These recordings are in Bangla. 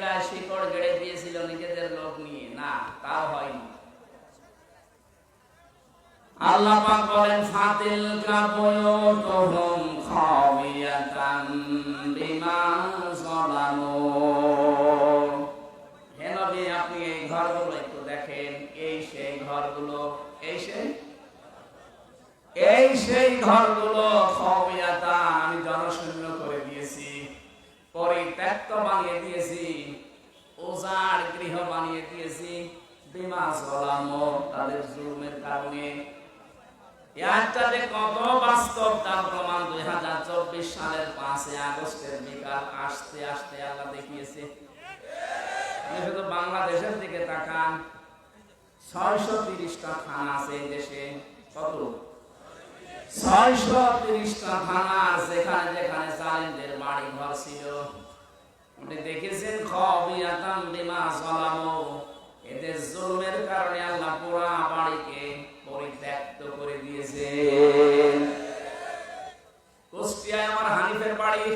জায়গায় শিকড় গেড়ে দিয়েছিল নিজেদের লোক নিয়ে, না তাও হয়নি। আল্লাহ পাক বলেন ফাতিল কাবুয়ুতুহুম খাওয়ায়াতান বিমা যালামু। হে নবী, আপনি এই ঘরগুলো একটু দেখেন, এই সেই ঘরগুলো, এই সেই ঘরগুলো খাওয়ায়াতান, আমি জনশূন্য করে দিয়েছি, পরিত্যক্ত বানিয়ে দিয়েছি, উজাড় গৃহ বানিয়ে দিয়েছি, বিমা যালামু, তাদের জুলুমের কারণে। একটা যে কত বাস্তব তার প্রমাণ 2024 সালের 5 আগস্টের বিকাল আসতে আসতে আল্লাহ দেখিয়েছে। শুধু বাংলাদেশের দিকে তাকান, 630টা থানা আছে এই দেশে। কত? 630টা থানা, যেখানে যেখানে জালেমদের বাড়ি ঘর ছিল। আপনি দেখেছেন খাওয়ায়াতাম বিমা যালামু, এদের জুলুমের কারণে আল্লাহ পুরা বাড়িকে পরিত্যক্ত করে দিয়েছে। কুষ্টিয়ায় আমার হানিফের বাড়ি,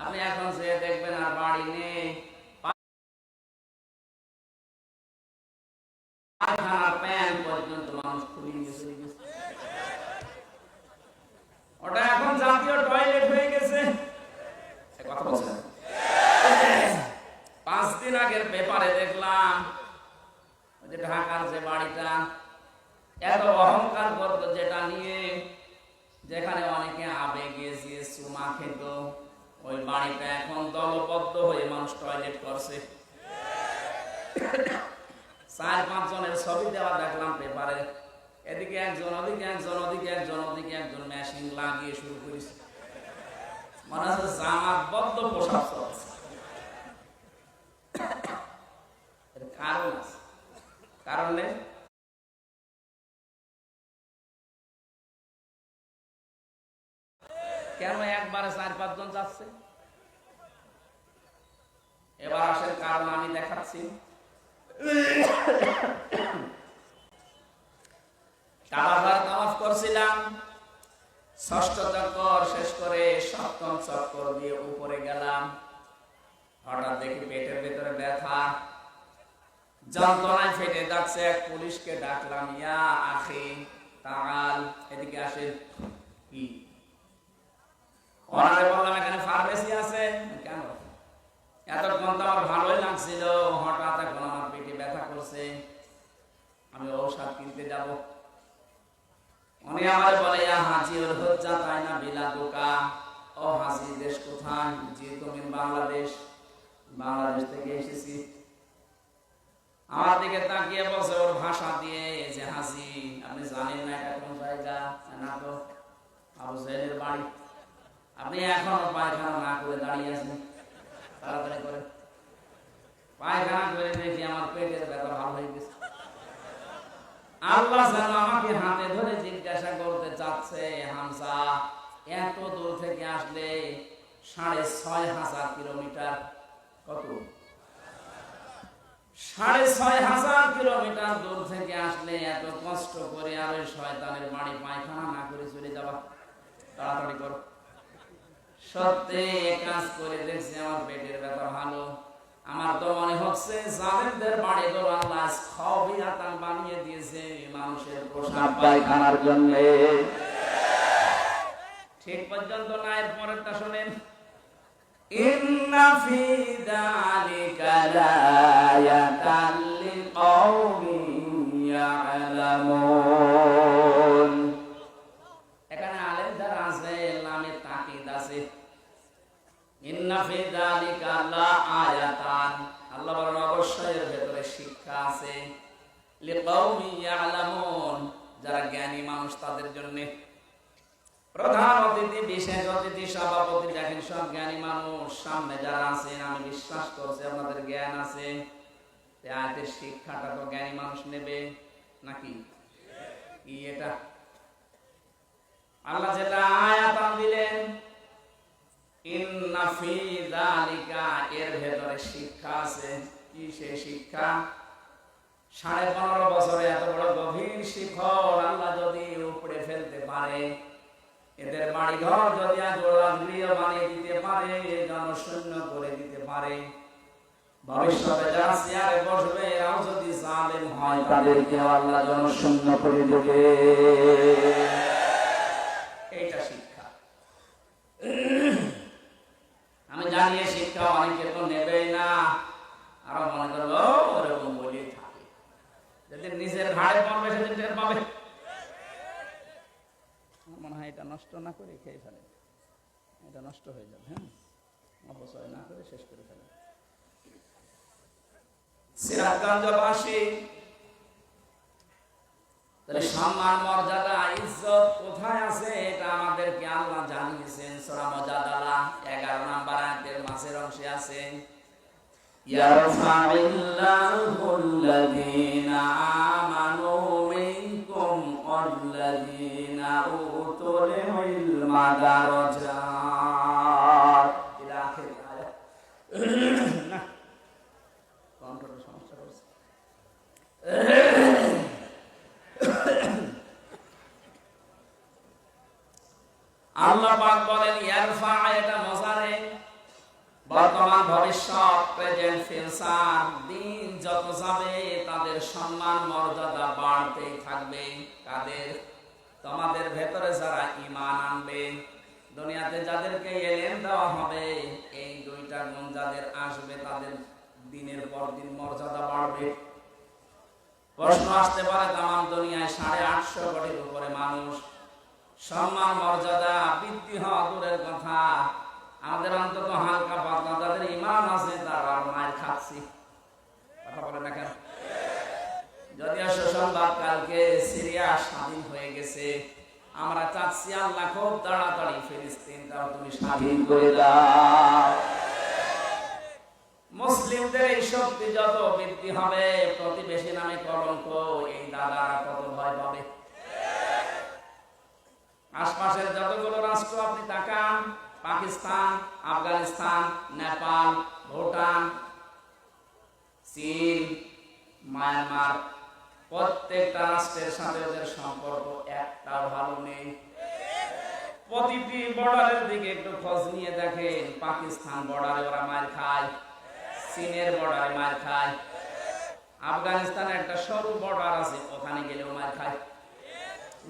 আপনি এখন যে দেখবেন আর বাড়ি নেই, প্যান্ট পর্যন্ত মানুষ খুলে গেছে। ওটা এখন জাতীয় টয়লেট হয়ে গেছে। কথা বলছেন? 5 দিন আগের পেপারে দেখলাম যে ঢাকার যে বাড়িটা এত অহংকার করতো, যেটা নিয়ে যেখানে অনেকে আবেগে যে চুমা খেত, ওই বাড়িটা এখন দলবদ্ধ হয়ে মানুষ টয়লেট করছে। 4-5 জনের ছবি দেওয়া দেখলাম পেপারে, এদিকে একজন, ওদিকে একজন, ওদিকে একজন, ওদিকে একজন, মেশিন লাগিয়ে শুরু করেছে। মনে হচ্ছে জামাতবদ্ধ পোশাক চলছে। কারণ আছে, কারণ নেই। কেন একবারে 4-5 জন যাচ্ছে? এবার আসেন কারণ আমি দেখাচ্ছি। কাবার তাওয়াফ করছিলাম, 6ষ্ঠ চক্কর শেষ করে 7ম চক্কর দিয়ে উপরে গেলাম। হঠাৎ দেখি পেটের ভেতরে ব্যথা, যন্ত্রণায় ফেটে যাচ্ছে। এক পুলিশকে ডাকলাম, ইয়া আখি তাআল, এদিকে আসেন। কি ওনারে বললাম এখানে ফার্মেসি আছে। কেন? এতক্ষণ তো আমার ভালোই লাগছিল, হঠাৎ এখন আমার পেটে ব্যথা করছে, আমি ঔষধ কিনতে যাব। উনি আমার বলে, ইয়া হাজি ওর হজ্জা তাই না বিলাদুকা, ও হাজি দেশ কোথায়? জি তুমি বাংলাদেশ। বাংলাদেশ থেকে এসেছি। আমার দিকে তাকিয়ে বলছে ওর ভাষা দিয়ে যে, হাজি আপনি জানেন না এটা কোন জায়গা? না তো, আবু জাহেলের বাড়ি। আপনি এখনো পায়খানা না করে দাঁড়িয়ে আছেন, তাড়াতাড়ি করে পায়খানা করে। দেখি আমার পেটের ব্যথা ভালো হয়ে গেছে। আল্লাহ যেন আমাকে হাতে ধরে জিজ্ঞাসা করতে চাচ্ছে, হামজা এত দূর থেকে আসলে 6,500 কিলোমিটার, কত? 6,500 কিলোমিটার দূর থেকে আসলে এত কষ্ট করে আর ওই শয়তানের বাড়ি পায়খানা না করে চলে যাবা, তাড়াতাড়ি করো। সত্যি কাজ করে দেখছি আমার পেটের ব্যথা ভালো। আমার তো মনে হচ্ছে জালেমদের বাড়ি তো আল্লাহ খাওয়ায়াতান বানিয়ে দিয়েছে মানুষের প্রসাব পায়খানার জন্য। ঠিক পর্যন্ত না, এর পরেরটা শুনেন। ইন্না ফি যালিকা লায়াতাল লিকাওমিন ইয়ালামুন। এখানে আলেম যারা আছে নামে তাকিদ আছে। ইন্না ফি যালিকা লাআয়াতান, আল্লাহ বলেন অবশ্যই এর ভেতরে শিক্ষা আছে। লিকাওমিন ইয়ালামুন, যারা জ্ঞানী মানুষ তাদের জন্য। প্রধান অতিথি, বিশেষ অতিথি, সভাপতি, দেখেন সব জ্ঞানী মানুষ। সামনে যারা আছেন আমি বিশ্বাস করছি আপনাদের জ্ঞান আছে। আয়াতের শিক্ষাটা তো জ্ঞানী মানুষ নেবে নাকি? কি এটা? আল্লাহ যেটা আয়াত দিলেন, ইন্না ফি যালিকা, এর ভেতরে শিক্ষা আছে। কি সেই শিক্ষা? 15.5 বছরে এত বড় গভীর শিখর আল্লাহ যদি উপড়ে ফেলতে পারে, এদের বাড়ি ঘর যদি গৃহ বানিয়ে দিতে পারে, জনশূন্য করে দিতে পারে, ভবিষ্যতে যারা চেয়ারে বসবে এরাও যদি জালেম হয় তাদেরকে আল্লাহ জনশূন্য করে দেবে। এইটা শিক্ষা। আমি জানি এই শিক্ষা অনেকে তো নেবেই না, আরো মনে করবো ওরকম বলেই থাকে। যেদিন নিজের ঘাড়ে পড়বে সেদিন টের পাবে। মনে হয় এটা নষ্ট না করে খেয়ে ফেলে, এটা নষ্ট হয়ে যাবে। হ্যাঁ, অপচয় না করে শেষ করে ফেলে। সিরাজগঞ্জবাসী, তাহলে সম্মান মর্যাদা ইজ্জত কোথায় আছে এটা আমাদেরকে আল্লাহ জানিয়েছেন। সূরা মুজাদালা 11 নম্বর আয়াতের মাঝের অংশে আছে, ইয়ারফাইল্লাহুল্লাযীনা আমানু মিনকুম ওয়াল্লাযীনা উতুল ইলমা দারাজাত। ইলা আখির আয়াত। না, কন্ট্রোলের সমস্যা করছে। আল্লাহ পাক বলেন ইয়ারফা, এটা মুজারে, বর্তমান ভবিষ্যৎ, প্রেজেন্ট ফিউচার। দিন যত যাবে তাদের সম্মান মর্যাদা বাড়তেই থাকবে। কাদের? তোমাদের ভেতরে যারা ঈমান আনবে, দুনিয়াতে যাদেরকে ইলম দেওয়া হবে, এই দুইটা গুণ যাদের আসবে তাদের দিনের পর দিন মর্যাদা বাড়বে। প্রশ্ন আসতে পারে, তামাম দুনিয়ায় 850 কোটির উপরে মানুষ, সম্মান মর্যাদা বৃদ্ধি হওয়া দূরের কথা, আমাদের অন্তত হালকা পাতলা যাদের ঈমান আছে তারা মায়ের খাচ্ছি। কথা বলে না কেন? যদিও সুসংবাদ, কালকে সিরিয়া স্বাধীন হয়ে গেছে। আমরা চাচ্ছি আল্লাহ খুব তাড়াতাড়ি ফিলিস্তিনটাও তুমি স্বাধীন করে দাও। মুসলিমদের এই শক্তি যত বৃদ্ধি হবে, প্রতিবেশী নামে কলঙ্ক, এই দাদারা কত ভয় পাবে। আশপাশের যতগুলো রাষ্ট্র আপনি তাকান, পাকিস্তান, আফগানিস্তান, নেপাল, ভুটান, চীন, মায়ানমার, প্রত্যেকটা রাষ্ট্রের সাথে ওদের সম্পর্ক একটাও ভালো নেই। প্রতিটি বর্ডারের দিকে একটু খোঁজ নিয়ে দেখেন, পাকিস্তান বর্ডারে ওরা মার খায়, চীনের বর্ডারে মার খায়, আফগানিস্তানের একটা সরু বর্ডার আছে ওখানে গেলেও মার খায়,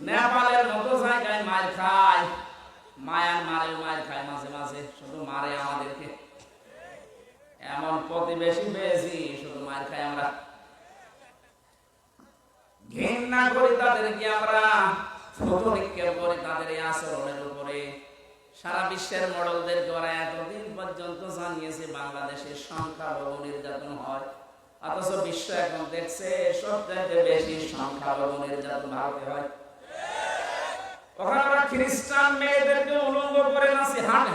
নেপালের মতো জায়গায় মার খায়, মায়ানমারেও মার খায় মাঝে মাঝে, শুধু মারে আমাদেরকে। এমন প্রতিবেশী পেয়েছি শুধু মার খাই আমরা। ঘৃণা করি তাদেরকে, আমরা থুতু নিক্ষেপ করি তাদের এই আচরণের উপরে। সারা বিশ্বের মডেলদেরকে ওরা এতদিন পর্যন্ত জানিয়েছে বাংলাদেশের সংখ্যালঘু নির্যাতন হয়, অথচ বিশ্ব এখন দেখছে সবচাইতে বেশি সংখ্যালঘু নির্যাতন ভারতে হয়। ওখানে ওরা খ্রিস্টান মেয়েদেরকে উলঙ্গ করে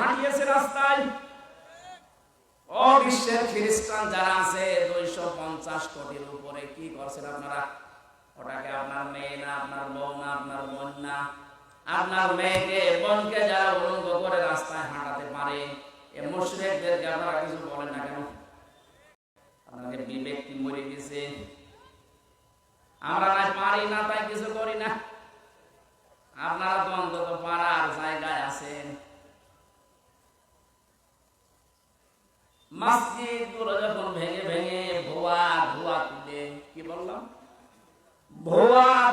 হাঁটিয়েছে রাস্তায়। ও বিশ্বের খ্রিস্টান যারা আছে 250 কোটির উপরে, কি করছেন আপনারা? ওটাকে আপনার মেয়ে না, আপনার বউ না, আপনার বোন না, আপনার মেয়েকে বোনকে যারা উলঙ্গ করে রাস্তায় হাঁটাতে পারে, এ মুশরিকদেরকে আপনারা কিছু বলেন না কেন? আপনাদের বিবেক কি মরে গেছে? আমরা না পারি না তাই কিছু করি না। আপনারা তো অন্তত পারার জায়গায় আছেন। মসজিদ গুলো যখন ভেঙে ভেঙে ধোয়া তুলে, কি বললাম,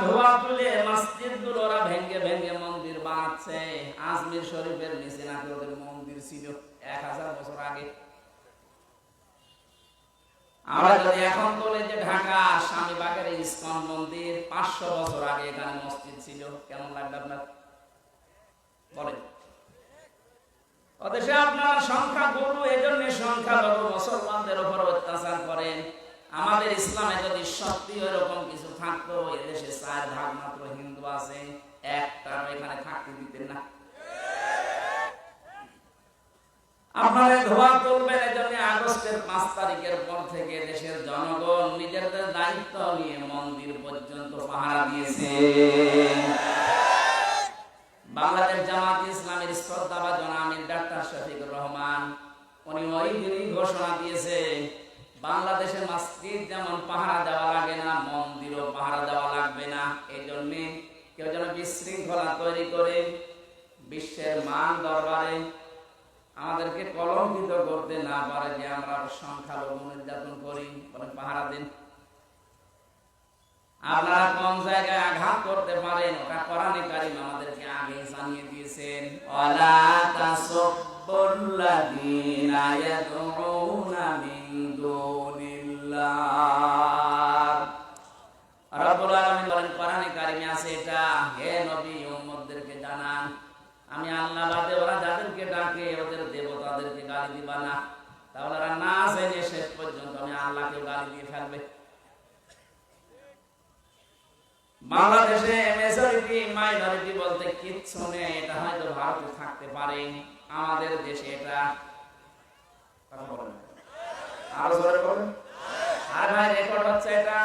ধোয়া তুলে মসজিদ গুলো ওরা ভেঙে ভেঙে মন্দির বানাচ্ছে। আজমির শরীফের নিচে নাকি ওদের মন্দির ছিল 1000 বছর আগে। আমরা যদি এখন বলে যে ঢাকা স্বামীবাগের ইসকন মন্দির 500 বছর আগে এখানে মসজিদ ছিল, কেমন লাগবে আপনার? বলেন। ওদেশে আপনার সংখ্যা গরু, এজন্য সংখ্যালঘু মুসলমানদের উপর অত্যাচার করেন। আমাদের ইসলামে যদি সত্যি এরকম কিছু থাকতো, এদেশে 4 ভাগ মাত্র হিন্দু আছে, একটাও এখানে থাকতে দিতেন না। আপনারা ধোয়া তুলবেন, এজন্য আগস্টের 5 তারিখের পর থেকে দেশের জনগণ নিজেদের দায়িত্ব নিয়ে মন্দির পর্যন্ত পাহারা দিয়েছে। বাংলাদেশ জামাত ইসলামের শ্রদ্ধাভাজন আমির ডাক্তার শফিকুর রহমান, উনি ওই দিনই ঘোষণা দিয়েছে, বাংলাদেশে মসজিদ যেমন পাহারা দেওয়া লাগে না, মন্দিরও পাহারা দেওয়া লাগবে না। এই জন্য কেউ যেন বিশৃঙ্খলা তৈরি করে বিশ্বের মান দরবারে আমাদেরকে কলঙ্কিত করতে না পারে যে আমরা সংখ্যালঘু নির্যাতন করি, বলে পাহারা দিন। আপনারা কোন জায়গায় আঘাত করতে পারেন ওটা কোরআনে কারীম আমাদেরকে আগে জানিয়ে দিয়েছেন। ওয়ালা তাসুবুল্লাযীনা ইয়াদউনা মিন দুনিল্লাহ। রব্বুল আলামিন বলেন কোরআনে কারীমে আছে এটা, হে নবী উম্মতদেরকে জানান আমি আল্লাহ বাদে ওরা যাদেরকে ডাকে ওদের দেবতাদেরকে গালি দিবা না, তাহলে ওরা না জেনে শেষ পর্যন্ত আমি আল্লাহকে গালি দিয়ে ফেলবে। বাংলাদেশে মেজরিটি মাইনরিটি বলতে কিচ্ছু নেই, এটা হয়তো ভারতে থাকতে পারে, আমাদের দেশে এটা কথা বলেন আরো জোরে বলেন। আর ভাই রেকর্ড হচ্ছে এটা,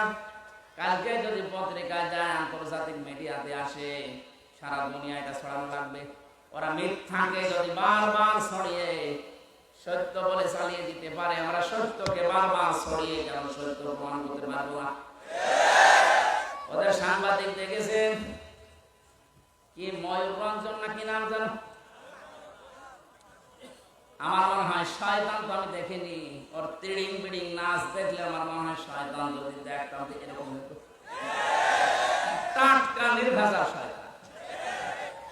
কালকে যদি পত্রিকায় যায় আন্তর্জাতিক মিডিয়াতে আসে সারা দুনিয়া এটা ছড়ানো লাগবে। ওরা মিথ্যাকে যদি বারবার ছড়িয়ে সত্য বলে চালিয়ে দিতে পারে, আমরা সত্যকে বারবার ছড়িয়ে কেন সত্য প্রমাণ করতে পারবো না? ওদের সাংবাদিক দেখেছেন কি ময়ূররঞ্জন না কি নাম জানো, আমার মনে হয় শয়তান, তো আমি দেখিনি, ওর তিড়িং বিড়িং নাচ দেখলে আমার মনে হয় শয়তান যদি দেখতাম এরকম হতো। টাটকা নির্ভেজাল শয়তান,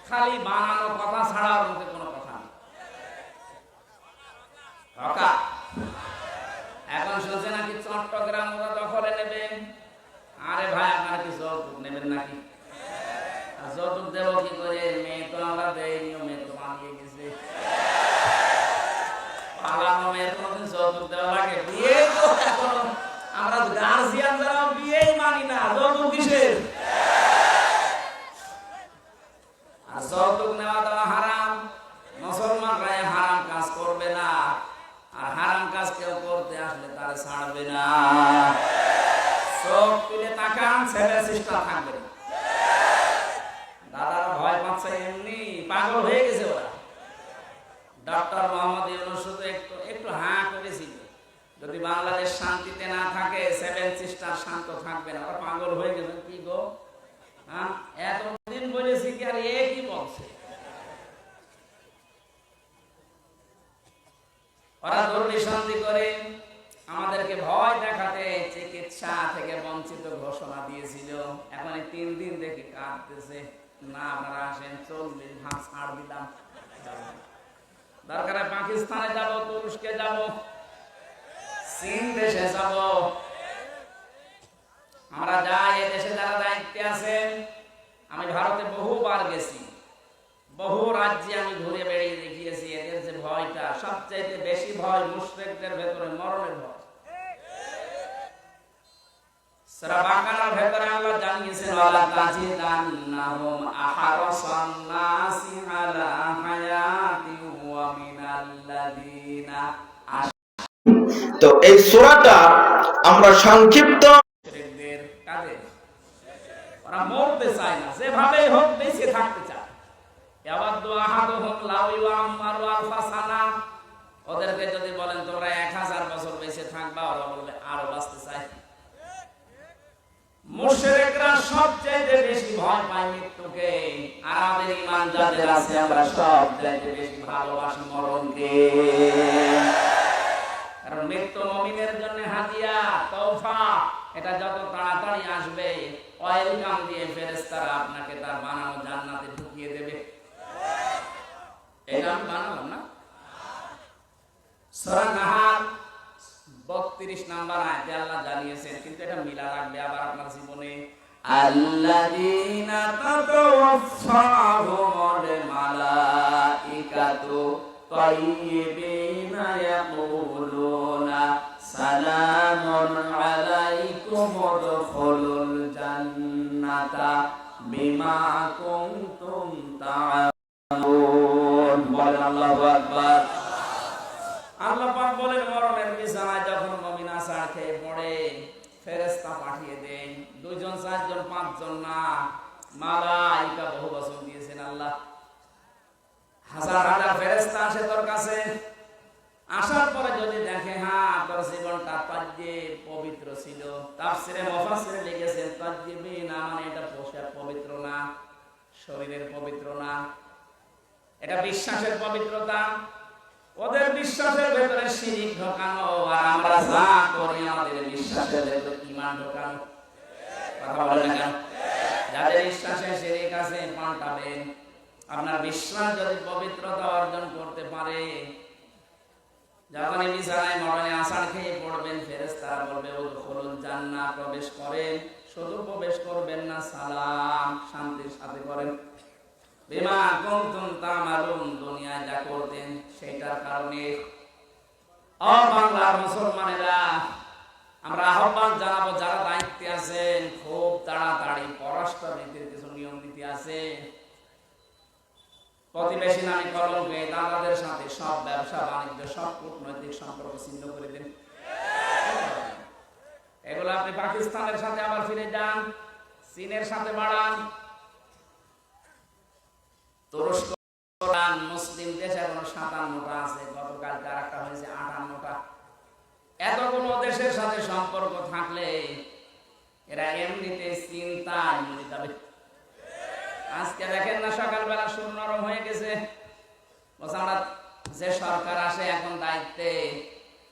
খালি বানানো কথা ছাড়া ওর মধ্যে কোনো কথা নেই। এখন শুনছে নাকি চট্টগ্রাম ওরা দখলে নেবে। আরে ভাই আপনারা কি যৌতুক নেবেন নাকি? যৌতুক দেবো কি করে? মেয়ে তো আমরা দেয়নি, মেয়ে তো মানিয়ে গেছে। পালানো মেয়ের কোনোদিন যৌতুক দেওয়া লাগে? বিয়ে তো এখন আমরা গার্জিয়ান যারা বিয়েই মানি না, যৌতুক কিসের? আর যৌতুক নেওয়া দেওয়া হারাম, মুসলমানরা হারাম কাজ করবে না, আর হারাম কাজ কেউ করতে আসলে তারা ছাড়বে না। চোখ তুলে তাকান, ছেলে চেষ্টা থাকবে না। দাদারা ভয় পাচ্ছে, এমনি পাগল হয়ে গেছে ওরা। ডক্টর মোহাম্মদ ইউনূস শুধু একটু হাঁ করেছিল, যদি বাংলাদেশ শান্তিতে না থাকে সেভেন সিস্টার শান্ত থাকবে না। ওরা পাগল হয়ে গেল। কি গো, হ্যাঁ এতদিন বলেছি কি আর এ কি বলছে? ওরা দুর্বিসন্ধি করে আমাদেরকে ভয় দেখাতে চিকিৎসা থেকে বঞ্চিত ঘোষণা দিয়েছিল। এখন 3 দিন দেখি কাঁদতেছে, না আপনারা আসেন, 40 ভাগ ছাড় দিলাম, দরকারে পাকিস্তানে যাব, তুরস্কে যাব, চীন দেশে যাব, আমরা যাই। এ দেশে যারা দায়িত্বে আছেন, আমি ভারতে বহুবার গেছি, বহু রাজ্যে আমি ঘুরে বেড়িয়ে দেখিয়েছি। এদের যে ভয়টা, সবচাইতে বেশি ভয় মুশরিকদের ভেতরে মরণের ভয়। সূরা বাকারার ভেতরে আল্লাহ জানিয়েছেন, ওয়ালা তাজিদান্নাহুম আহরাসান নাসি আলা হায়াতিন ওয়া মিনাল্লাযিনা। তো এই সূরাটা আমরা সংক্ষিপ্ত মুশরিকদের কাজে ওরা মরতে চায় না, যেভাবেই হোক বেঁচে থাকতে চায়। ইয়াওয়াদু আহাদুহুম লাউ ইউআম্মারু আলফা সানা, ওদেরকে যদি বলেন তোমরা 1000 বছর বেঁচে থাকবা, ওরা বলবে আরো বাঁচতে চায়। মুশরিকরা সবচেয়ে বেশি ভয় পায় মৃত্যুকে, আর আমাদের ঈমান যাদের আছে আমরা সবচেয়ে বেশি ভালোবাসি মরণকে। কারণ মৃত্যু মুমিনের জন্য হাদিয়া, তওফা, এটা যত তাড়াতাড়ি আসবে ওয়েলকাম দিয়ে ফেরেশতারা আপনাকে তার বানানো জান্নাতে ঢুকিয়ে দেবে। এটা আমি বানালাম না। সূরা নাহাল 32 নাম্বার আয়াতে আল্লাহ জানিয়েছেন, কিন্তু এটা মিলা রাখবে আবার আপনার জীবনে। আল্লাযীনা তাতাওয়াফাহুমুল মালাইকাতু তাইয়্যিবিনা ইয়াকুলুনা সালামুন আলাইকুম উদখুলুল জান্নাতা বিমা কুনতুম তা'মালুন। বলেন আল্লাহু আকবার। আল্লাহ পাক বলেন, মরণের বিছানায় যখন মুমিন আছাড় খেয়ে পড়ে, ফেরেশতা পাঠিয়ে দেন, 2 জন 4 জন 5 জন না, মালাইকা বহু বচন দিয়েছেন আল্লাহ। হাজার হাজার ফেরেশতা আসে তোর কাছে। আসার পরে যদি দেখে হ্যাঁ তোর জীবনটা তাজ্জিব পবিত্র ছিল, তাফসিরে মুফাসসিরে লিখেছেন তাজ্জিবিনা মানে এটা পোশাক পবিত্র না, শরীরের পবিত্র না, এটা বিশ্বাসের পবিত্রতা। ওদের বিশ্বাসের ভেতরে শিরিক ঢোকানো, আর আমরা যা করি আমাদের বিশ্বাসের ভেতরে ঈমান ঢোকানো। কথা বলেন না কেন? যাদের বিশ্বাসে শিরিক আছে পাল্টাবেন। আপনার বিশ্বাস যদি পবিত্রতা অর্জন করতে পারে, যখন বিছানায় মরণে আষাঢ় খেয়ে পড়বেন, ফেরেশতারা বলবে উদখুলুল জান্নাহ, প্রবেশ করেন। শুধু প্রবেশ করবেন না, সালাম শান্তির সাথে করেন। বিমা কুনতুম তা'মালুন, দুনিয়ায় যা করতেন সেটার কারণে। ও বাংলার মুসলমানেরা, আমরা আহ্বান জানাবো যারা দায়িত্বে আছেন, খুব তাড়াতাড়ি পররাষ্ট্রনীতির কিছু নিয়ম নীতি আছে। প্রতিবেশী নামে কলঙ্কে দাদাদের সাথে সব ব্যবসা বাণিজ্য, সব কূটনৈতিক সম্পর্ক ছিন্ন করে দেন। এগুলো আপনি পাকিস্তানের সাথে আবার ফিরে যান, চীনের সাথে বাড়ান, তুরস্ক, মুসলিম দেশ এখন 57টা আছে, গতকাল আরেকটা হয়েছে 58টা। এতগুলো দেশের সাথে সম্পর্ক থাকলে এরা এমনিতে চিন্তায় মরে যাবে। আজকে দেখেন না, সকালবেলা সুর নরম হয়ে গেছে। আমরা যে সরকার আসে এখন দায়িত্বে,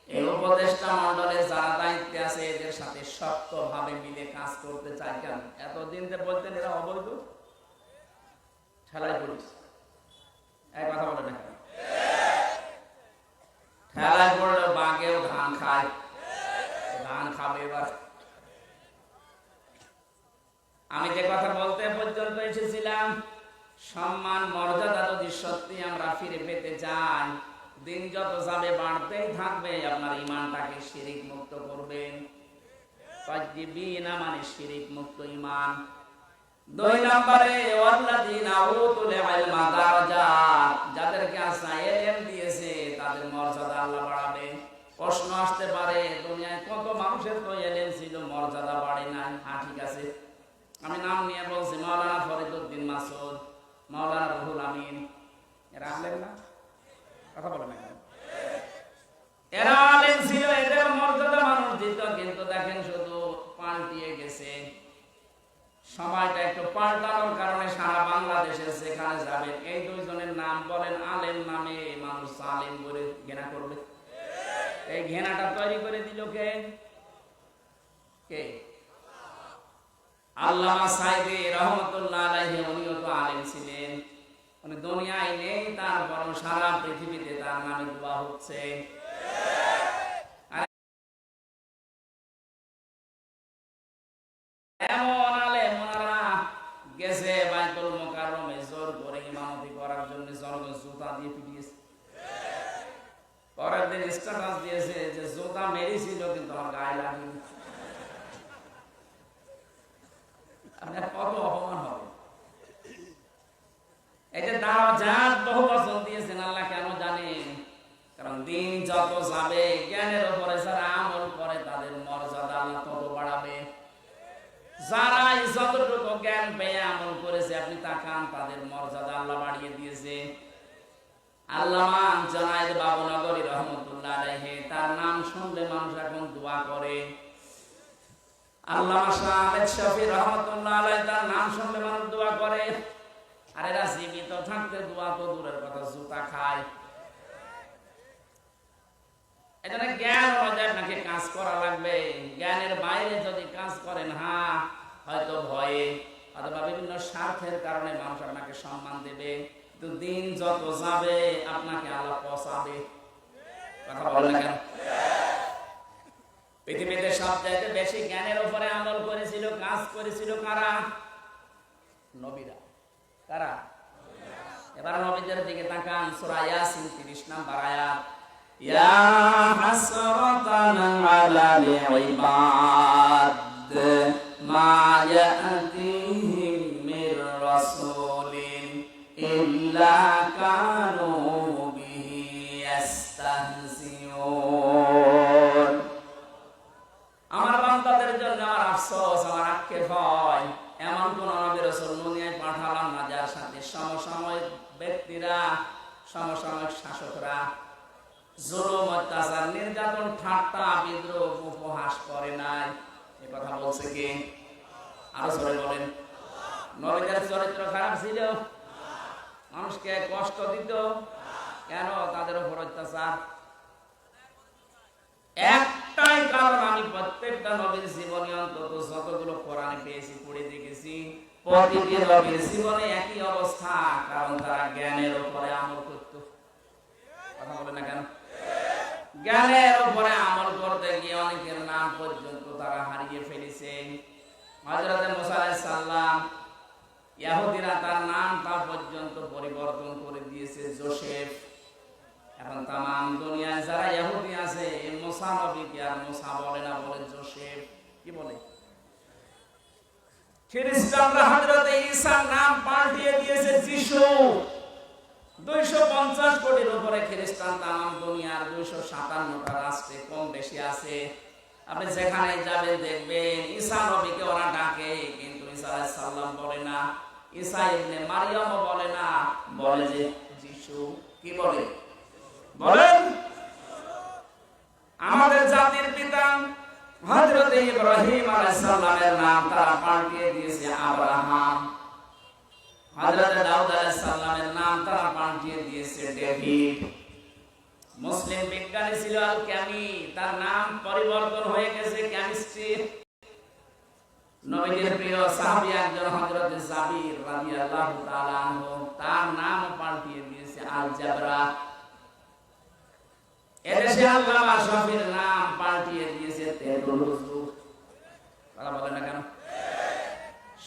এই উপদেষ্টা মন্ডলে যারা দায়িত্বে আছে এদের সাথে শক্তভাবে মিলে কাজ করতে চায়। কেন? এতদিন যে বলতেন এরা অবৈধ, ঠেলায় পড়েছে। এক কথা বলে না, ঠেলায় পড়লে বাঘেও ধান খায়, ধান খাবে এবার। আমি যে কথা বলতে পর্যন্ত এসেছিলাম, সম্মান মর্যাদা যদি সত্যি আমরা ফিরে পেতে চাই, দিন যত যাবে বাড়তেই থাকবে। আপনার ঈমানটাকে শিরিক মুক্ত করবেন। তাইয়্যিবিনা মানে শিরিক মুক্ত ঈমান। 2 নম্বরে ওয়াল্লাযীনা উতুল ইলমা দারাজাত, যাদেরকে আল্লাহ ইলম দিয়েছে তাদের মর্যাদা আল্লাহ বাড়াবে। প্রশ্ন আসতে পারে, দুনিয়ায় কত মানুষের তো ইলম ছিল, মর্যাদা বাড়ে নাই। হ্যাঁ, ঠিক আছে, আমি নাম নিয়ে বলছি, মাওলানা ফরিদউদ্দিন মাসুদ, মাওলানা রুহুল আমিন, এরা আলেম না? কথা বলে না, এরা আলেম ছিল, এদের মর্যাদা মানুষ দিত। কিন্তু দেখেন শুধু পাল্টিয়ে গেছে। সময়টা একটু পাল্টানোর কারণে সারা বাংলাদেশে যেখানে যাবেন এই 2 জনের নাম বলেন, আলেম নামে মানুষ আলেম বলে ঘৃণা করবে। এই ঘৃণাটা তৈরি করে দিল কে? কে? আল্লামা সাইদি রহমাতুল্লাহ আলাইহি, উনিও তো আলেম ছিলেন। উনি দুনিয়ায় নেই, তারপর সারা পৃথিবীতে তার নামে দোয়া হচ্ছে। এমন আলেম ওনারা গেছে বাইতুল মুকাররমে জোর করে ইমামতি করার জন্য, জনগণ জুতা দিয়ে পিটিয়েছে। পরের দিন স্ট্যাটাস দিয়েছে যে জুতা মেরেছিল কিন্তু আমার গায়ে লাগেনি। আপনার কত অপমান হবে! এই যে দাওয়াত বহু বছর দিয়েছেন আল্লাহ, কেন জানেন? কারণ দিন যত যাবে, জ্ঞানের উপরে যারা আমল করে তাদের মর্যাদা আল্লাহ তত বাড়াবে। যারা যতটুকু জ্ঞান পেয়ে আমল করেছে, আপনি তাকান, তাদের মর্যাদা আল্লাহ বাড়িয়ে দিয়েছে। আল্লামা জুনায়েদ বাবুনগরী রহমাতুল্লাহ আলাইহি, তার নাম শুনলে মানুষ এখন দোয়া করে। আল্লামা শাহ আহমেদ শফি রহমাতুল্লাহ আলাইহি, তার নাম শুনলে মানুষ দোয়া করে। আর এরা জীবিত থাকতে দোয়া তো দূরের কথা, জুতা খায়। এজন্য জ্ঞান অনুযায়ী আপনাকে কাজ করা লাগবে। জ্ঞানের বাইরে যদি কাজ করেন, হ্যাঁ হয়তো ভয়ে অথবা বিভিন্ন স্বার্থের কারণে মানুষ আপনাকে সম্মান দেবে, কিন্তু দিন যত যাবে আপনাকে আল্লাহ পৌঁছাবে। কথা বলেন না কেন? পৃথিবীতে সবচাইতে বেশি জ্ঞানের উপরে আমল করেছিল, কাজ করেছিল কারা? নবীরা। কারা? এবার নবীদের দিকে তাকান, সূরা ইয়াসিন 30 নম্বর আয়াত। ইয়া হাসরাতান আলাল ইবাদ মা ইয়াতিহিম মির রাসূলিন ইল্লা কানু বিহি ইস্তাহজিউন। আমার বান্দাদের জন্য আমার আফসোস, আমার আক্ষেপ হয়, এমন কোন নবী রাসূল দুনিয়ায় পাঠালাম না যার সাথে সমসাময়িক ব্যক্তিরা, সমসাময়িক শাসকরা জুলুম, অত্যাচার, নির্যাতন, ঠাট্টা, বিদ্রোহ, উপহাস করে নাই। এই কথা বলছে কে? আরো জোরে বলেন। নবীদের চরিত্র খারাপ ছিল? মানুষকে কষ্ট দিত? কেন তাদের উপর অত্যাচার? একটাই কারণ, আমি প্রত্যেকটা নবীর জীবনে অন্তত যতগুলো কোরআনে পেয়েছি পড়ে দেখেছি, প্রতিটি নবীর জীবনে একই অবস্থা, কারণ তারা জ্ঞানের উপরে আমল করত। কথা বলে না কেন? জ্ঞানের উপরে আমল করতে গিয়ে অনেকের নাম পর্যন্ত তারা হারিয়ে ফেলেছে। হযরত মুসা আলাইহিস সালাম, ইহুদিরা তার নামটা পর্যন্ত পরিবর্তন করে দিয়েছে জোসেফ। এখন তাম দুনিয়ায় যারা ইহুদি আছে, মুসা নবীকে আর মুসা বলে না, বলে জোসেফ। কি বলে? খ্রিস্টানরা হযরত ঈসার নাম পাল্টিয়ে দিয়েছে যিশু। 250 কোটির উপরে খ্রিস্টান তাম দুনিয়ার 257টা রাষ্ট্রে কম বেশি আছে। আপনি যেখানে যাবেন দেখবেন ঈসা নবীকে ওরা ডাকে, কিন্তু ঈসা আলাইহিস সালাম বলে না, ঈসা ইবনে মারইয়াম বলে না, বলে যে যিশু। কি বলে? বলেন। আমাদের জাতির পিতা হযরত ইব্রাহিম আলাইহিস সালামের নাম তারা পাল্টিয়ে দিয়েছে আব্রাহাম। হযরত দাউদ আলাইহিস সালামের নাম তারা পাল্টিয়ে দিয়েছে ডেভিড। মুসলিম বিজ্ঞানী ছিল আল ক্যামি, তার নাম পরিবর্তন হয়ে গেছে কেমিস্ট্রি। নবীর প্রিয় সাহাবী একজন হযরত জাবির রাদিয়াল্লাহু তাআলা আনহু, তার নাম পাল্টিয়ে দিয়েছে আল জাবরা। এদেশে আল্লামা শফির নাম পাল্টিয়ে দিয়েছে তেদুল হুজুর। কথা বলে না কেন?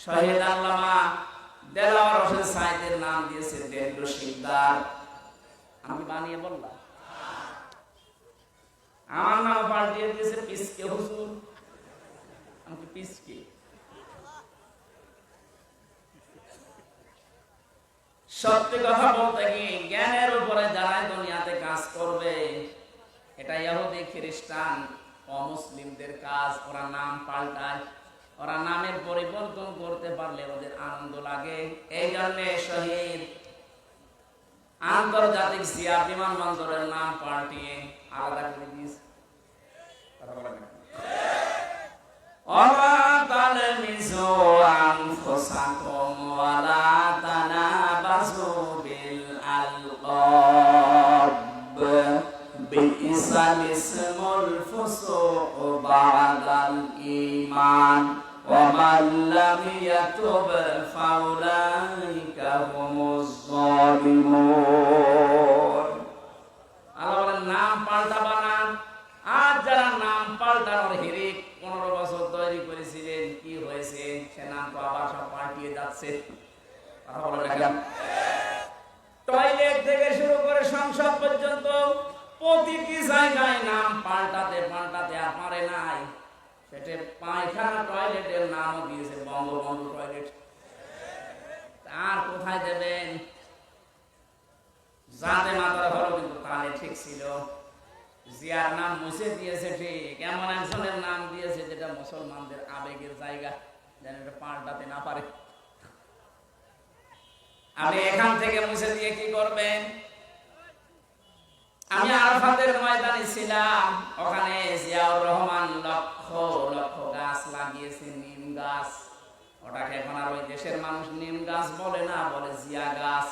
শহীদ আল্লামা দেলাওয়ার হোসেন সাইদের নাম দিয়েছে দেদু শিকদার। আমি বানিয়ে বললাম? আমার নাম পাল্টিয়ে দিয়েছে পিসকে হুজুর। আমি পিসকে। সত্যি কথা বলতে কি, জ্ঞানের উপরে যারা দুনিয়াতে কাজ করবে, এটা ইহুদি খ্রিস্টান অমুসলিমদের কাজ। ওরা নাম পাল্টায়, ওরা নামের পরিবর্তন করতে পারলে ওদের আনন্দ লাগে। এই জন্য শহীদ আন্তর্জাতিক জিয়া বিমানবন্দরের নাম পাল্টিয়ে আলাদা করে দিয়েছে। ওয়া তালমিজু আনফুসাকুম ওয়া লা তানাবাসু বিল আলকাব বিইসাল ইসমুল ফুসুক বা'দাল ঈমান ওয়া মান লাম ইয়াতুব ফাউলাইকা হুমুজ যালিমুন। আল্লাহ বলেন নাম পাল্টাবা না। আর যারা নাম পাল্টানোর হিরিক 15 বছর তৈরি করেছিলেন, কি হয়েছে? সে নাম তো আবার সব পাল্টিয়ে যাচ্ছে। কথা বলে দেখেন, টয়লেট থেকে শুরু করে সংসদ পর্যন্ত প্রতিটি জায়গায় নাম পাল্টাতে পাল্টাতে আর পারে নাই। সেটা পায়খানা টয়লেটের নামও দিয়েছে বঙ্গবন্ধু টয়লেট। আর কোথায় দেবেন? জাতে মাতার হলো, কিন্তু তাহলে ঠিক ছিল। জিয়ার নাম মুছে দিয়েছে ঠিক, এমন একজনের নাম দিয়েছে যেটা মুসলমানদের আবেগের জায়গা, যেন এটা পাল্টাতে না পারে। আপনি এখান থেকে মুছে দিয়ে কি করবেন? আমি আরাফাতের ময়দানে ছিলাম, ওখানে জিয়াউর রহমান লক্ষ লক্ষ গাছ লাগিয়েছে, নিম গাছ। ওটাকে এখন আর ওই দেশের মানুষ নিম গাছ বলে না, বলে জিয়া গাছ।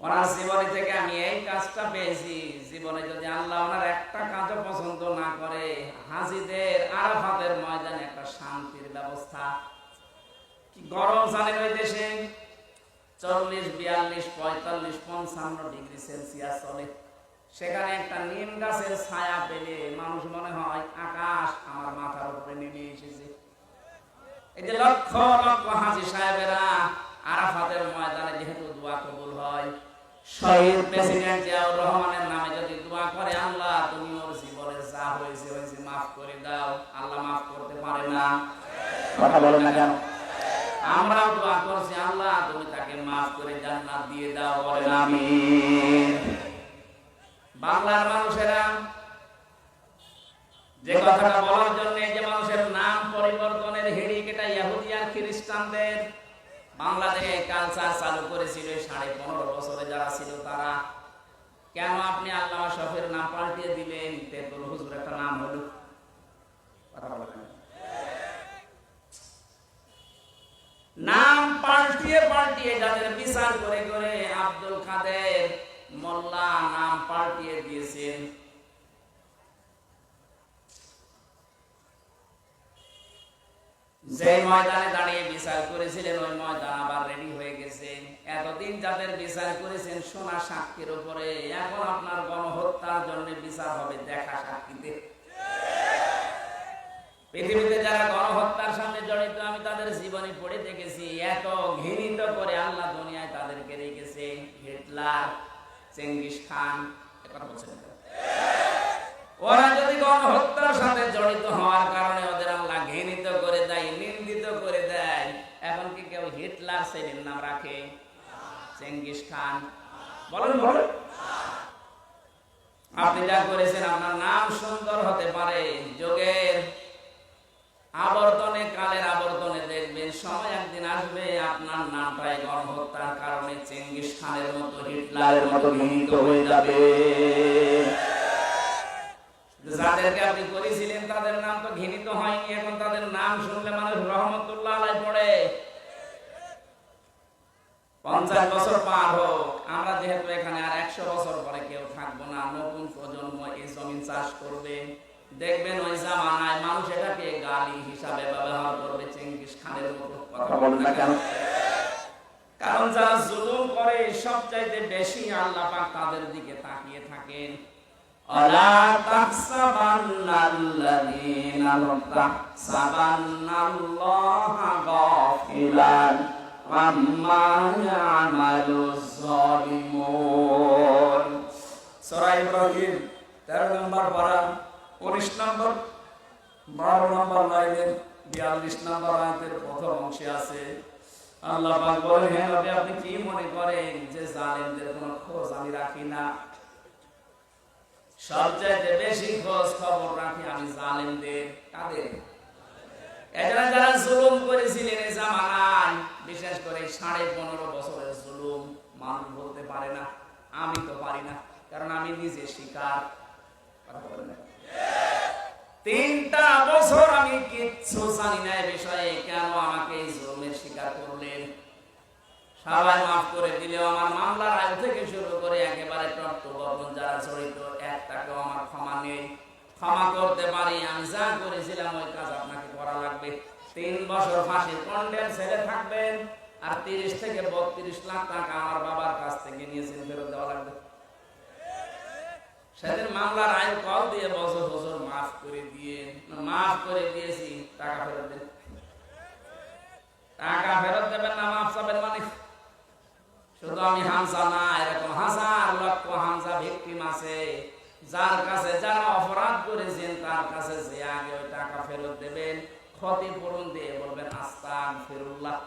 ওনার জীবনে থেকে আমি এই কাজটা পেয়েছি। জীবনে যদি আল্লাহ ওনার একটা কাজও পছন্দ না করে, হাজীদের আরাফাতের ময়দানে একটা শান্তির ব্যবস্থা। কি গরম জানেন ওই দেশে? 40, 42, 45, 55 ডিগ্রি সেলসিয়াস চলে। সেখানে একটা নিম গাছের ছায়া পেলে মানুষ মনে হয় আকাশ আমার মাথার উপরে নেমে এসেছে। এই যে লক্ষ লক্ষ হাজী সাহেবেরা আরাফাতের ময়দানে যেহেতু দোয়া কবুল হয়, শহীদ প্রেসিডেন্ট জিয়াউর রহমানের নামে যদি দোয়া করে, আল্লাহ তুমি ওর জীবনে যা হয়েছে হয়েছে মাফ করে দাও, আল্লাহ মাফ করতে পারে না। কথা বলে না কেন? আমরাও দোয়া করছি, আল্লাহ তুমি তাকে মাফ করে জান্নাত দিয়ে দাও, বলেন আমিন। বাংলার মানুষেরা যে কথাটা বলার জন্য, যে মানুষের নাম পরিবর্তনের হিড়িক, এটা ইহুদি আর খ্রিস্টানদের। বাংলাদেশে কালচার চালু করেছিল 15.5 বছরে যারা ছিল তারা। কেন আপনি আল্লামা শফির নাম পাল্টিয়ে দিলেন? তেতুল হুজুর একটা নাম হলো। নাম পাল্টিয়ে পাল্টিয়ে যাদের বিচার করে করে আব্দুল কাদের মোল্লা নাম পাল্টিয়ে দিয়েছেন। যে ময়দানে দাঁড়িয়ে বিচার করেছিলেন ওই ময়দান আবার রেডি হয়ে গেছে। এতদিন যাদের বিচার করেছেন সোনা সাক্ষীর উপরে, এখন আপনার গণহত্যার জন্য বিচার হবে দেখা সাক্ষীতে। পৃথিবীতে যারা গণহত্যার সাথে জড়িত আমি তাদের জীবনী পড়ে দেখেছি। এত ঘৃণিত করে আল্লাহ দুনিয়ায় তাদেরকে রেখেছে। হিটলার, চেঙ্গিস খান, কথা বলছেন ওরা যদি গণহত্যার সাথে জড়িত হওয়ার কারণে ওদের আল্লাহ ঘৃণিত করে দেয়, নিন্দিত করে দেয়, এখন কি কেউ হিটলার ছেলের নাম রাখে? চেঙ্গিস খান বলেন বলেন। আপনি যা করেছেন আপনার নাম সুন্দর হতে পারে, যুগের আবর্তনে কালের আবর্তনে দেখবেন সময় একদিন আসবে আপনার নামটাই গণহত্যার কারণে চেঙ্গিস খানের মতো হিটলারের মতো ঘৃণিত হয়ে যাবে। যাদেরকে আপনি করেছিলেন তাদের নাম তো ঘৃণিত হয়নি, এখন তাদের নাম শুনলে মানুষ রহমতুল্লাহ আলাইহি পড়ে। 50 বছর পার হোক, আমরা যেহেতু এখানে আর 100 বছর পরে কেউ থাকবো না, নতুন প্রজন্ম এই জমিন চাষ করবে, দেখবেন ওই জামানায় মানুষ এটাকে গালি হিসাবে ব্যবহার করবে চেঙ্গিস খানের মতো। কথা বলেন না কেন? কারণ যারা জুলুম করে সবচাইতে বেশি আল্লাহ পাক তাদের দিকে তাকিয়ে থাকেন। আলা তাহসাবান্নাল্লাযীনা তাহসাবান্নাল্লাহা গাফিলান আম্মা ইয়ামালুজ যালিমুন। সূরা ইব্রাহিম 13 নম্বর পারা 19 নম্বর 12 নম্বর লাইনের 42 নম্বর আয়াতের প্রথম অংশে আছে আল্লাহ পাক বলেন, হে নবী আপনি কি মনে করেন যে জালেমদের কোনো খোঁজ আমি রাখি না? সবচেয়ে বেশি খোঁজ খবর রাখি আমি জালেমদের। কাদের? এরা যারা জুলুম করেছিলেন এই জামানায়, বিশেষ করে 15.5 বছরের জুলুম মানুষ বলতে পারে না, আমি তো পারি না, কারণ আমি নিজে শিকার। 3টা বছর আমি কিচ্ছু জানি না এই বিষয়ে, কেন আমাকে এই জুলুমের শিকার করলেন? সবাই মাফ করে দিলেও আমার মামলার আয় থেকে শুরু করে একেবারে টট্টবর্গন যারা জড়িত, একটাকেও আমার ক্ষমা নেই। ক্ষমা করতে পারি, আমি যা করেছিলাম ওই কাজ আপনাকে করা লাগবে। 3 বছর ফাঁসির কন্ডেম ছেড়ে থাকবেন, আর 30 থেকে 32 লাখ টাকা আমার বাবার কাছ থেকে নিয়েছেন, ফেরত দেওয়া লাগবে। সেদিন মামলার আয় কল দিয়ে বছর বছর মাফ করে দিয়ে, মাফ করে দিয়েছি, টাকা ফেরত দেন। টাকা ফেরত দেবেন না, মাফ চাবেন মানে? শুধু আমি হামজা না, এরকম হাজার লক্ষ হামজা ভিকটিম আছে, যার কাছে যারা অপরাধ করেছেন তার কাছে যে আগে ওই টাকা ফেরত দেবেন, ক্ষতিপূরণ দিয়ে বলবেন আস্তাগফিরুল্লাহ।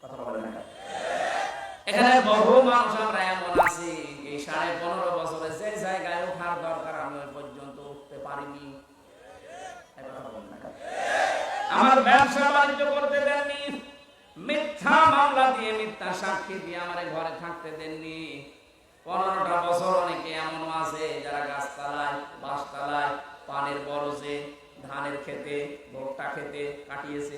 কথা বলেন না? এখানে বহু মানুষ আমরা এমন আছি এই 15.5 বছরে যে জায়গায় ওঠার দরকার আমি ওই পর্যন্ত উঠতে পারিনি। আমার ব্যবসা বাণিজ্য করতে দেননি, মিথ্যা মামলা দিয়ে মিথ্যা সাক্ষী দিয়ে আমার ঘরে থাকতে দেননি। 15টা বছর অনেকে এমন আছে যারা গাছতলায়, বাসতলায়, পানের বরজে, ধানের খেতে, ভুট্টা খেতে কাটিয়েছে।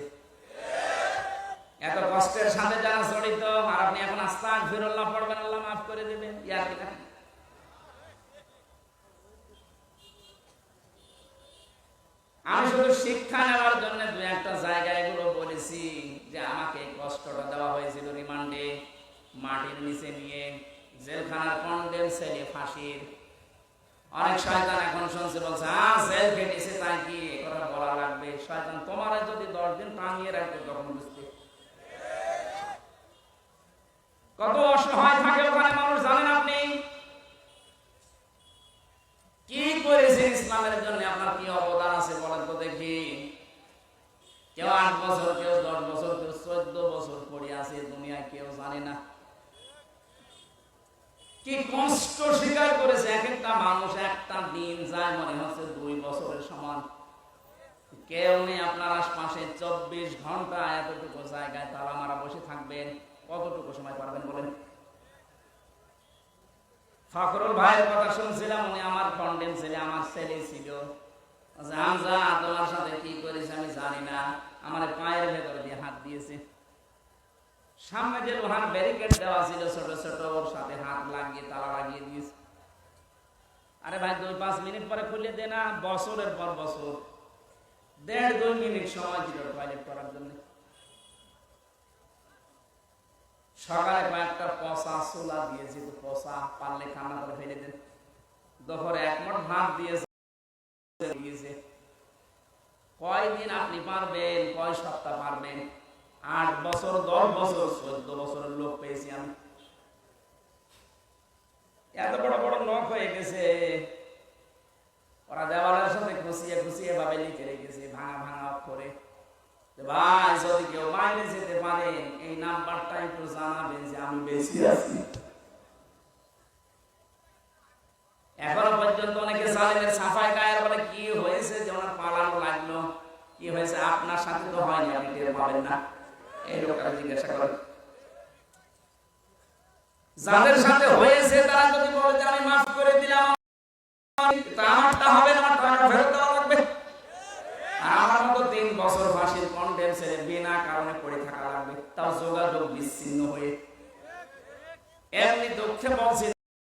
এত কষ্টের সাথে যারা জড়িত, আর আপনি এখন আস্তাগফিরুল্লাহ পড়বেন, আল্লাহ মাফ করে দেবেন। ইয়ার কি না? আমি শুধু শিক্ষা নেওয়ার জন্য 2-1টা জায়গায় এগুলো বলেছি যে আমাকে কষ্টটা দেওয়া হয়েছিল রিমান্ডে, মাটির নিচে নিয়ে, জেলখানার কন্ডেম ছেলে ফাঁসির। অনেক শয়তান এখন শুনছে, বলছে জেল কেটেছে তাই কি কথা বলা লাগবে? শয়তান তোমার যদি 10 দিন টাঙিয়ে রাখতে তখন বুঝতে। কত অসহায় থাকে ওখানে মানুষ জানেন আপনি? কি করেছেন ইসলামের জন্য, আপনার কি অবদান আছে বলেন তো দেখি। কেউ 8 বছর, কেউ 10 বছর, কেউ 14 বছর পড়ে আছে দুনিয়ায়, কেউ জানে না কি কষ্ট স্বীকার করেছে। এক একটা মানুষ একটা দিন যায় মনে হচ্ছে 2 বছরের সমান। কেউ নেই আপনার আশপাশে, 24 ঘন্টা এতটুকু জায়গায় তালা মারা বসে থাকবেন, কতটুকু সময় পারবেন বলেন? ফখরুল ভাইয়ের কথা শুনছিলাম, উনি আমার কন্ডেম ছেলে, আমার ছেলে ছিল। হামজা তোমার সাথে কি করেছে আমি জানি না, আমার পায়ের ভেতর দিয়ে হাত দিয়েছে। সামনে যে লোহার ব্যারিকেড দেওয়া ছিল ছোট ছোট, ওর সাথে হাত লাগিয়ে তালা লাগিয়ে দিয়েছে। আরে ভাই 2-5 মিনিট পরে খুলে দে না, বছরের পর বছর 1.5-2 মিনিট সময় ছিল টয়লেট করার জন্য। সকালে কয়েকটা পচা ছোলা দিয়েছি, তো পচা পারলে খানা করে ফেলে দেন। দুপুরে 1 মুঠ ভাত দিয়েছে। কয়দিন আপনি পারবেন, কয় সপ্তাহ পারবেন? 8 বছর, 10 বছর, 14 বছরের লোক পেয়েছি আমি। এত বড় বড় নখ হয়ে গেছে, ওরা দেওয়ালের সাথে খুশিয়ে খুশিয়ে ভাবে লিখে রেখেছে ভাঙা ভাঙা অক্ষরে, ভাই যদি কেউ বাইরে যেতে পারেন এই নাম্বারটা একটু জানাবেন যে আমি বেশি আছি। এখনো পর্যন্ত অনেকে জালেমের সাফাই গায়ের বলে কি হয়েছে যে ওনার পালানো লাগলো, কি হয়েছে? আপনার সাথে তো হয়নি, আপনি টের পাবেন না। এই লোকটা জিজ্ঞাসা করেন, যাদের সাথে হয়েছে তারা যদি বলে যে আমি মাফ করে দিলাম, আমারটা হবে না, আমার টাকা ফেরত দেওয়া লাগবে। আর আমার মতো 3 বছর ফাঁসির কন্ডেম ছেড়ে বিনা কারণে পড়ে থাকা লাগবে, তাও যোগাযোগ বিচ্ছিন্ন হয়ে। এমনি দুঃখে বলছি